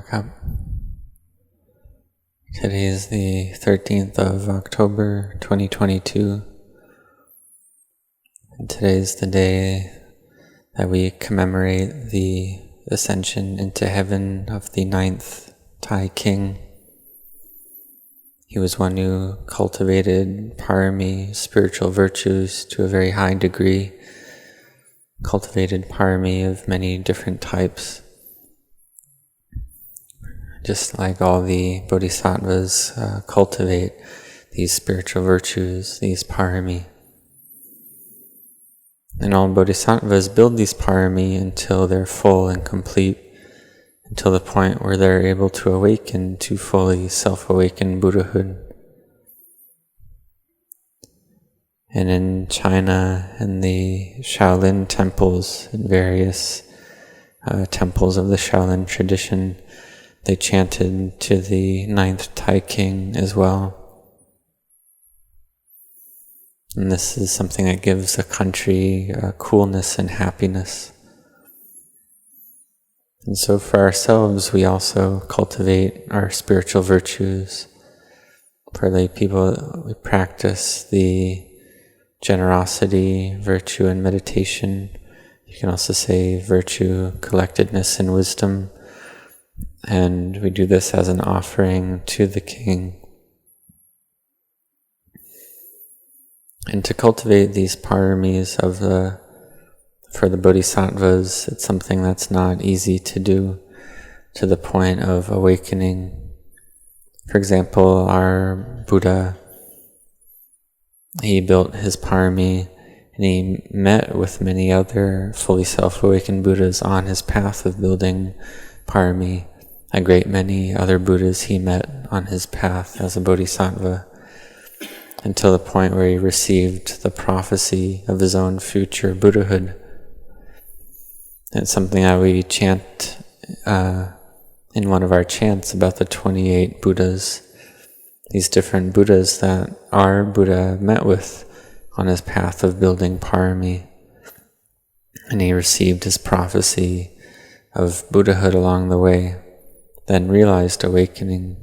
ครับ Today is the 13th of October 2022. And today is the day that we commemorate the ascension into heaven of the 9th Thai king. He was one who cultivated parami, spiritual virtues, to a very high degree, cultivated parami of many different types. Just like all the bodhisattvas cultivate these spiritual virtues, these parami. And all bodhisattvas build these parami until they're full and complete, until the point where they're able to awaken to fully self-awakened Buddhahood. And in China, in the Shaolin temples, in various temples of the Shaolin tradition, they chanted to the 9th Thai king as well. And this is something that gives a country coolness and happiness. And so for ourselves, we also cultivate our spiritual virtues. For lay people, we practice the generosity, virtue, and meditation. You can also say virtue, collectedness, and wisdom. And we do this as an offering to the king. And to cultivate these paramis for the bodhisattvas, it's something that's not easy to do to the point of awakening. For example, our Buddha, he built his parami and he met with many other fully self-awakened Buddhas on his path of building parami. A great many other Buddhas he met on his path as a bodhisattva, until the point where he received the prophecy of his own future Buddhahood. It's something that we chant in one of our chants about the 28 Buddhas, these different Buddhas that our Buddha met with on his path of building parami. And he received his prophecy of Buddhahood along the way, then realized awakening.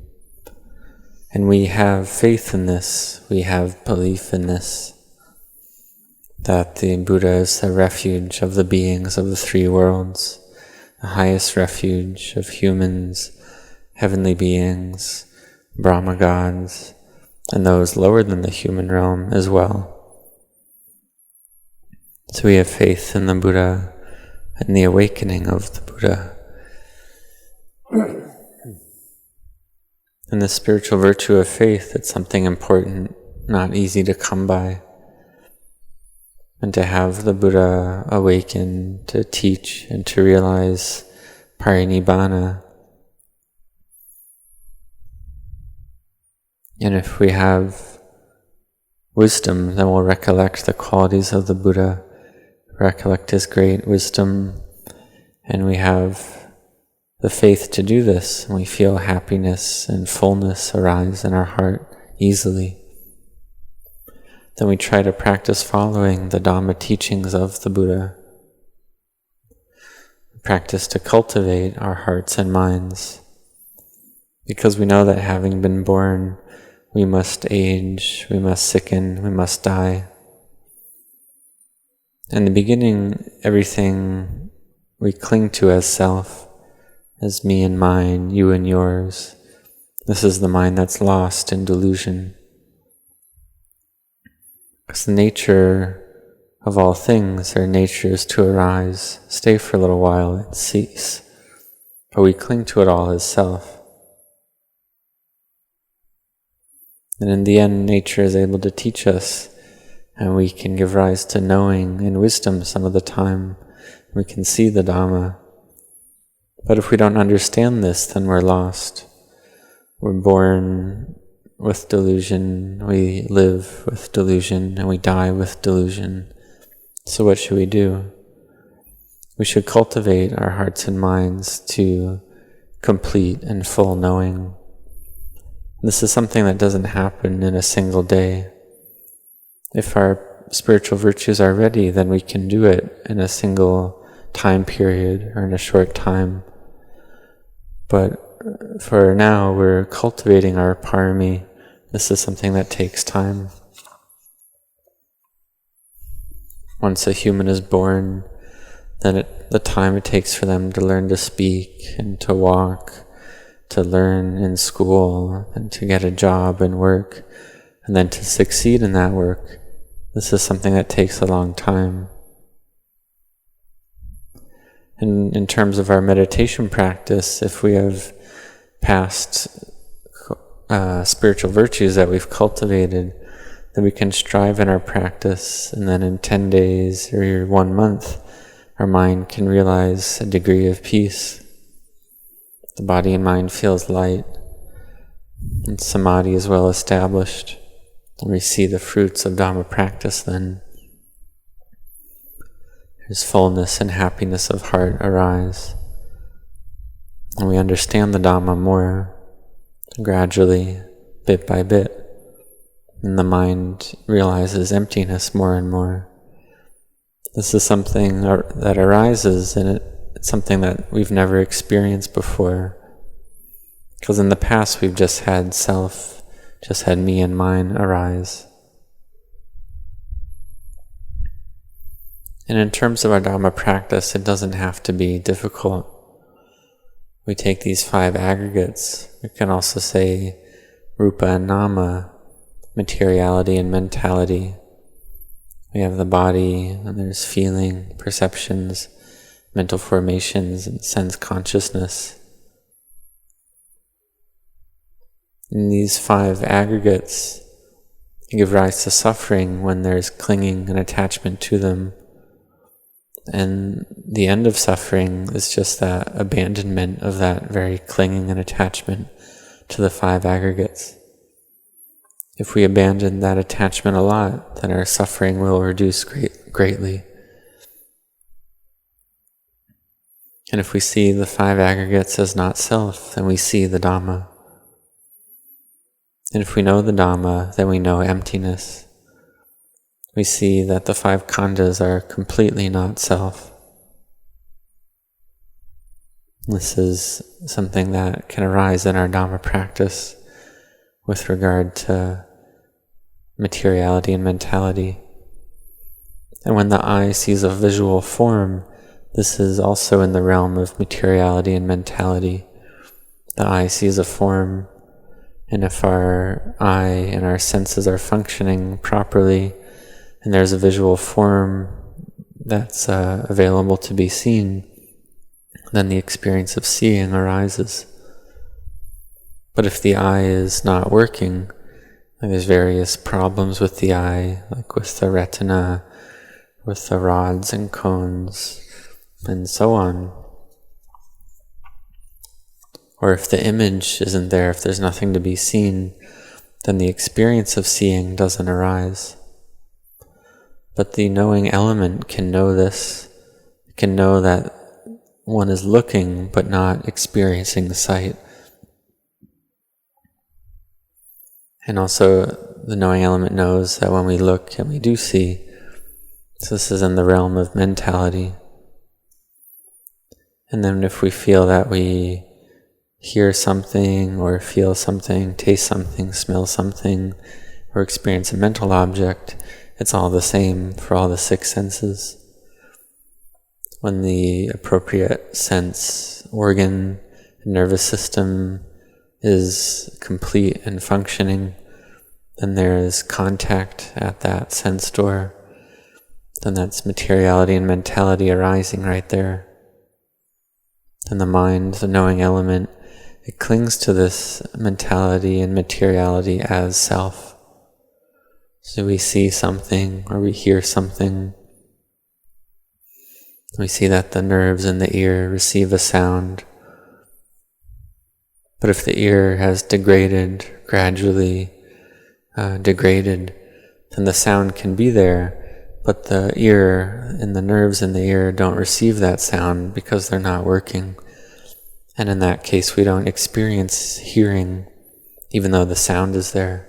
And we have faith in this, we have belief in this, that the Buddha is the refuge of the beings of the three worlds, the highest refuge of humans, heavenly beings, Brahma gods, and those lower than the human realm as well. So we have faith in the Buddha and the awakening of the Buddha. And the spiritual virtue of faith, it's something important, not easy to come by. And to have the Buddha awaken, to teach, and to realize parinibbana. And if we have wisdom, then we'll recollect the qualities of the Buddha, recollect his great wisdom, and we have the faith to do this, and we feel happiness and fullness arise in our heart easily. Then we try to practice following the Dhamma teachings of the Buddha. Practice to cultivate our hearts and minds, because we know that having been born, we must age, we must sicken, we must die. In the beginning, everything we cling to as self, as me and mine, you and yours. This is the mind that's lost in delusion. Because the nature of all things, their nature is to arise, stay for a little while, and cease. But we cling to it all as self. And in the end, nature is able to teach us, and we can give rise to knowing and wisdom some of the time. We can see the Dhamma. But if we don't understand this, then we're lost. We're born with delusion, we live with delusion, and we die with delusion. So what should we do? We should cultivate our hearts and minds to complete and full knowing. This is something that doesn't happen in a single day. If our spiritual virtues are ready, then we can do it in a single time period or in a short time. But for now, we're cultivating our parami. This is something that takes time. Once a human is born, then the time it takes for them to learn to speak and to walk, to learn in school, and to get a job and work, and then to succeed in that work, this is something that takes a long time. And in terms of our meditation practice, if we have past spiritual virtues that we've cultivated, then we can strive in our practice, and then in 10 days or 1 month, our mind can realize a degree of peace. The body and mind feels light, and samadhi is well established. And we see the fruits of Dhamma practice then. There's fullness and happiness of heart arise. And we understand the Dhamma more, gradually, bit by bit. And the mind realizes emptiness more and more. This is something that arises, and it's something that we've never experienced before. Because in the past we've just had self, just had me and mine arise. And in terms of our Dhamma practice, it doesn't have to be difficult. We take these 5 aggregates. We can also say rupa and nama, materiality and mentality. We have the body, and there's feeling, perceptions, mental formations, and sense consciousness. And these 5 aggregates give rise to suffering when there's clinging and attachment to them. And the end of suffering is just that abandonment of that very clinging and attachment to the 5 aggregates. If we abandon that attachment a lot, then our suffering will reduce greatly. And if we see the 5 aggregates as not self, then we see the Dhamma. And if we know the Dhamma, then we know emptiness. We see that the 5 khandhas are completely not self. This is something that can arise in our Dhamma practice with regard to materiality and mentality. And when the eye sees a visual form, this is also in the realm of materiality and mentality. The eye sees a form, and if our eye and our senses are functioning properly, and there's a visual form that's available to be seen, then the experience of seeing arises. But if the eye is not working, there's various problems with the eye, like with the retina, with the rods and cones, and so on. Or if the image isn't there, if there's nothing to be seen, then the experience of seeing doesn't arise. But the knowing element can know this, can know that one is looking but not experiencing the sight. And also the knowing element knows that when we look and we do see, so this is in the realm of mentality. And then if we feel that we hear something or feel something, taste something, smell something, or experience a mental object, it's all the same for all the 6 senses. When the appropriate sense, organ, nervous system is complete and functioning, then there is contact at that sense door. Then that's materiality and mentality arising right there. And the mind, the knowing element, it clings to this mentality and materiality as self. So we see something or we hear something. We see that the nerves in the ear receive a sound. But if the ear has gradually degraded, then the sound can be there, but the ear and the nerves in the ear don't receive that sound because they're not working. And in that case, we don't experience hearing, even though the sound is there.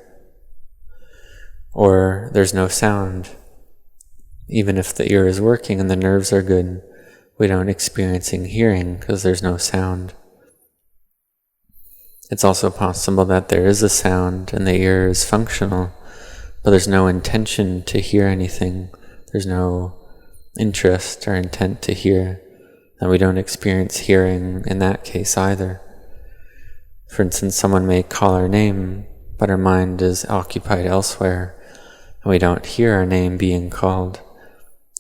Or there's no sound. Even if the ear is working and the nerves are good, we don't experience hearing because there's no sound. It's also possible that there is a sound and the ear is functional, but there's no intention to hear anything. There's no interest or intent to hear, and we don't experience hearing in that case either. For instance, someone may call our name, but our mind is occupied elsewhere, and we don't hear our name being called.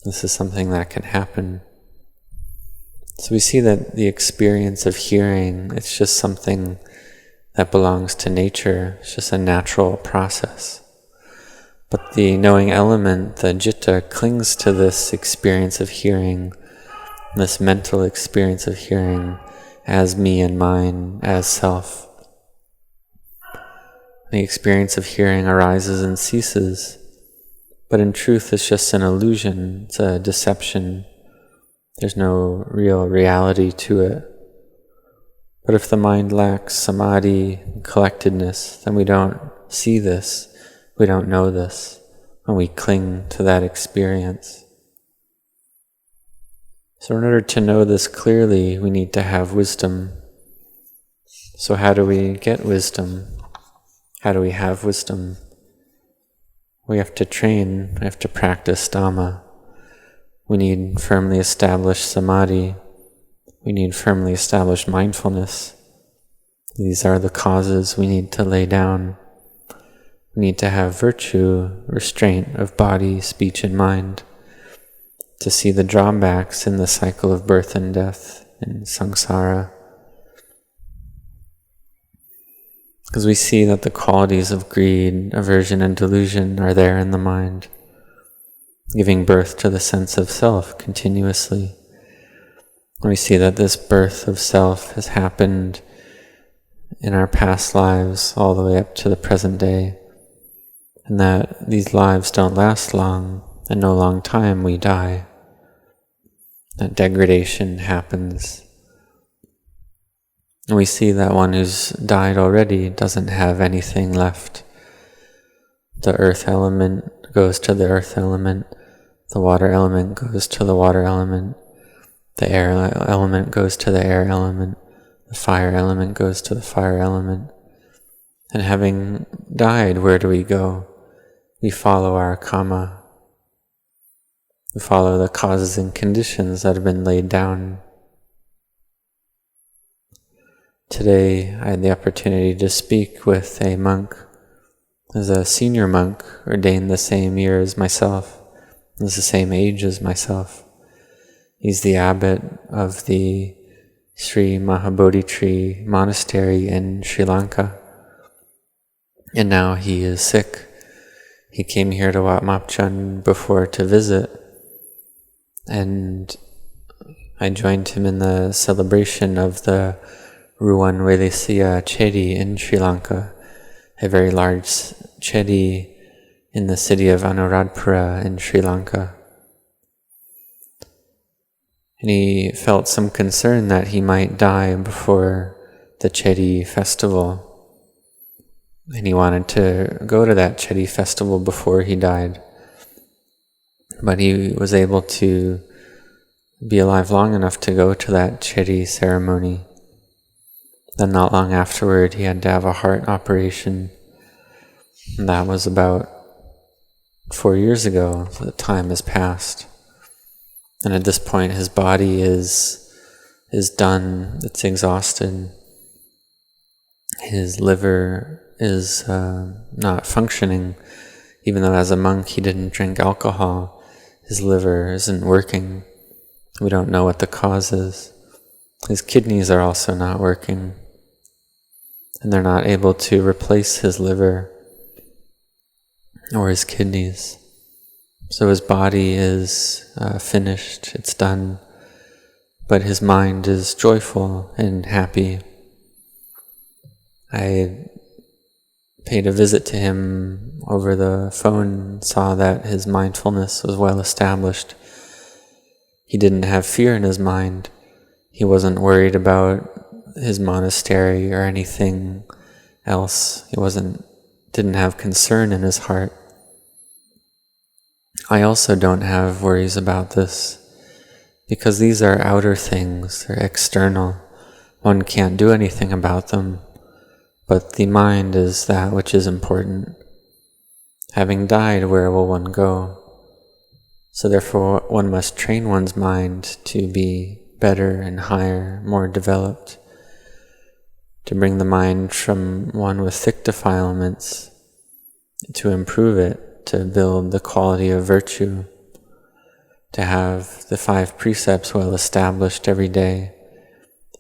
This is something that can happen. So we see that the experience of hearing, it's just something that belongs to nature. It's just a natural process. But the knowing element, the citta, clings to this experience of hearing, this mental experience of hearing, as me and mine, as self. The experience of hearing arises and ceases, but in truth it's just an illusion, it's a deception. There's no real reality to it. But if the mind lacks samadhi and collectedness, then we don't see this, we don't know this, and we cling to that experience. So in order to know this clearly, we need to have wisdom. So how do we get wisdom? How do we have wisdom? We have to train, we have to practice Dhamma. We need firmly established samadhi. We need firmly established mindfulness. These are the causes we need to lay down. We need to have virtue, restraint of body, speech, and mind, to see the drawbacks in the cycle of birth and death in samsara. Because we see that the qualities of greed, aversion, and delusion are there in the mind, giving birth to the sense of self continuously. We see that this birth of self has happened in our past lives all the way up to the present day, and that these lives don't last long, and no long time we die. That degradation happens. And we see that one who's died already doesn't have anything left. The earth element goes to the earth element, the water element goes to the water element, the air element goes to the air element, the fire element goes to the fire element. And having died, where do we go? We follow our karma. We follow the causes and conditions that have been laid down. Today, I had the opportunity to speak with a monk, as a senior monk, ordained the same year as myself, is the same age as myself. He's the abbot of the Sri Mahabodhi Tree Monastery in Sri Lanka, and now he is sick. He came here to Wat Marp Jan before to visit, and I joined him in the celebration of the Ruwan Welesiya Chedi in Sri Lanka, a very large chedi in the city of Anuradhapura in Sri Lanka. And he felt some concern that he might die before the Chedi festival. And he wanted to go to that Chedi festival before he died. But he was able to be alive long enough to go to that Chedi ceremony. Then not long afterward, he had to have a heart operation. And that was about 4 years ago. So the time has passed. And at this point, his body is done. It's exhausted. His liver is not functioning. Even though as a monk he didn't drink alcohol, his liver isn't working. We don't know what the cause is. His kidneys are also not working, and they're not able to replace his liver or his kidneys. So his body is finished, it's done, but his mind is joyful and happy. I paid a visit to him over the phone, saw that his mindfulness was well established. He didn't have fear in his mind. He wasn't worried about his monastery or anything else. He didn't have concern in his heart. I also don't have worries about this, because these are outer things, they're external. One can't do anything about them. but the mind is that which is important. Having died, where will one go? So therefore one must train one's mind to be better and higher, more developed, to bring the mind from one with thick defilements, to improve it, to build the quality of virtue, to have the 5 precepts well established every day.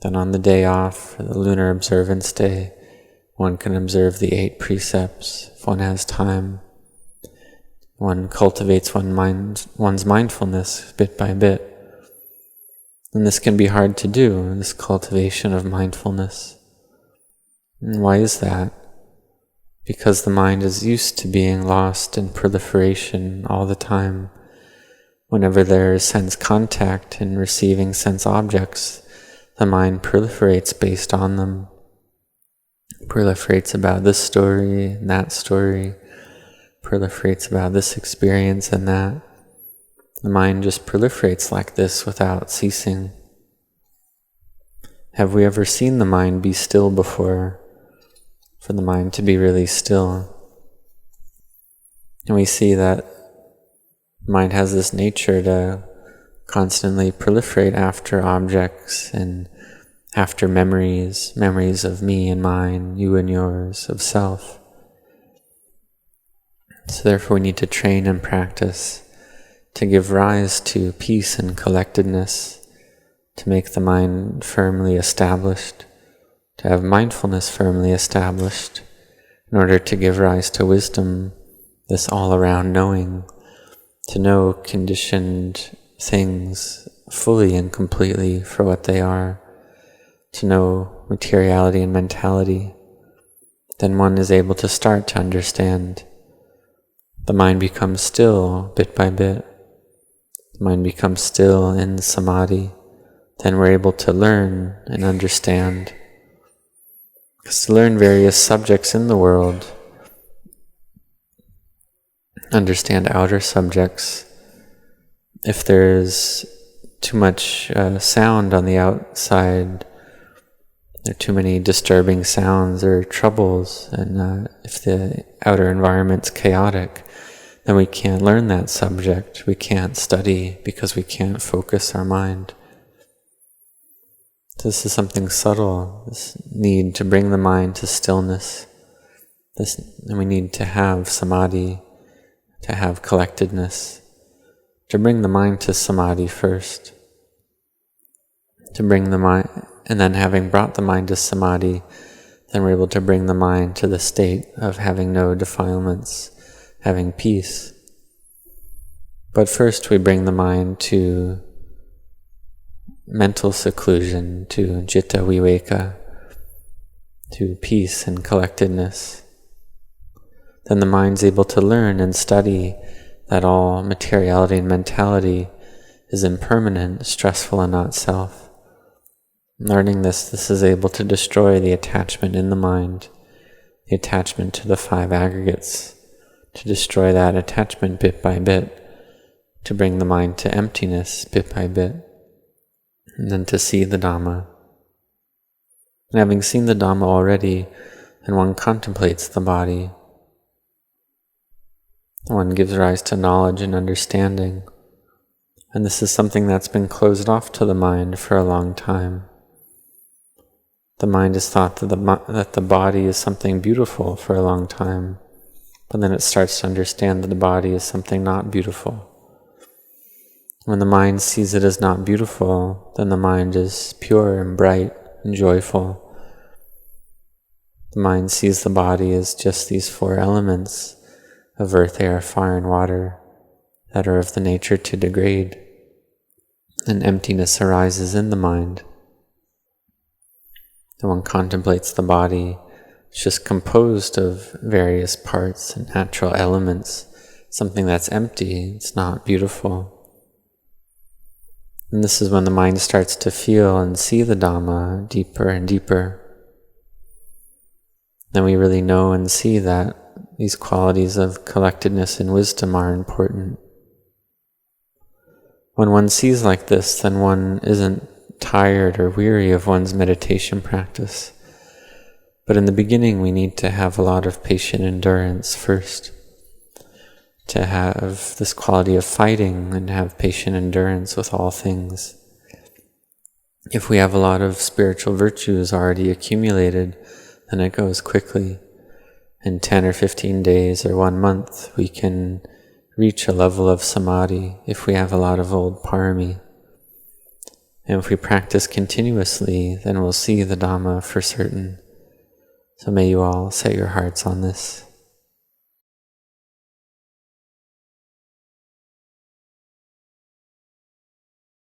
Then on the day off, the lunar observance day, one can observe the 8 precepts if one has time. One cultivates one's mindfulness bit by bit. And this can be hard to do, this cultivation of mindfulness. And why is that? Because the mind is used to being lost in proliferation all the time. Whenever there is sense contact and receiving sense objects, the mind proliferates based on them. Proliferates about this story and that story. Proliferates about this experience and that. The mind just proliferates like this without ceasing. Have we ever seen the mind be still before? For the mind to be really still. And we see that the mind has this nature to constantly proliferate after objects and after memories of me and mine, you and yours, of self. So therefore we need to train and practice to give rise to peace and collectedness, to make the mind firmly established, to have mindfulness firmly established, in order to give rise to wisdom, this all-around knowing, to know conditioned things fully and completely for what they are, to know materiality and mentality. Then one is able to start to understand. The mind becomes still bit by bit. The mind becomes still in samadhi. Then we're able to learn and understand. Because to learn various subjects in the world, understand outer subjects, if there's too much sound on the outside, there are too many disturbing sounds or troubles, and if the outer environment's chaotic, then we can't learn that subject. We can't study because we can't focus our mind. This is something subtle, this need to bring the mind to stillness. And we need to have samadhi, to have collectedness, to bring the mind to samadhi first. To bring the mind, and then having brought the mind to samadhi, then we're able to bring the mind to the state of having no defilements, having peace. But first we bring the mind to mental seclusion, to citta viveka, to peace and collectedness. Then the mind's able to learn and study that all materiality and mentality is impermanent, stressful, and not self. Learning this is able to destroy the attachment in the mind, the attachment to the 5 aggregates, to destroy that attachment bit by bit, to bring the mind to emptiness bit by bit, and then to see the Dhamma. And having seen the Dhamma already, and one contemplates the body, one gives rise to knowledge and understanding. And this is something that's been closed off to the mind for a long time. The mind has thought that the body is something beautiful for a long time, but then it starts to understand that the body is something not beautiful. When the mind sees it as not beautiful, then the mind is pure and bright and joyful. The mind sees the body as just these 4 elements of earth, air, fire, and water that are of the nature to degrade, and emptiness arises in the mind. And one contemplates the body, it's just composed of various parts and natural elements, something that's empty, it's not beautiful. And this is when the mind starts to feel and see the Dhamma deeper and deeper. Then we really know and see that these qualities of collectedness and wisdom are important. When one sees like this, then one isn't tired or weary of one's meditation practice. But in the beginning, we need to have a lot of patient endurance first, to have this quality of fighting and have patient endurance with all things. If we have a lot of spiritual virtues already accumulated, then it goes quickly. In 10 or 15 days or 1 month, we can reach a level of samadhi if we have a lot of old parami. And if we practice continuously, then we'll see the Dhamma for certain. So may you all set your hearts on this.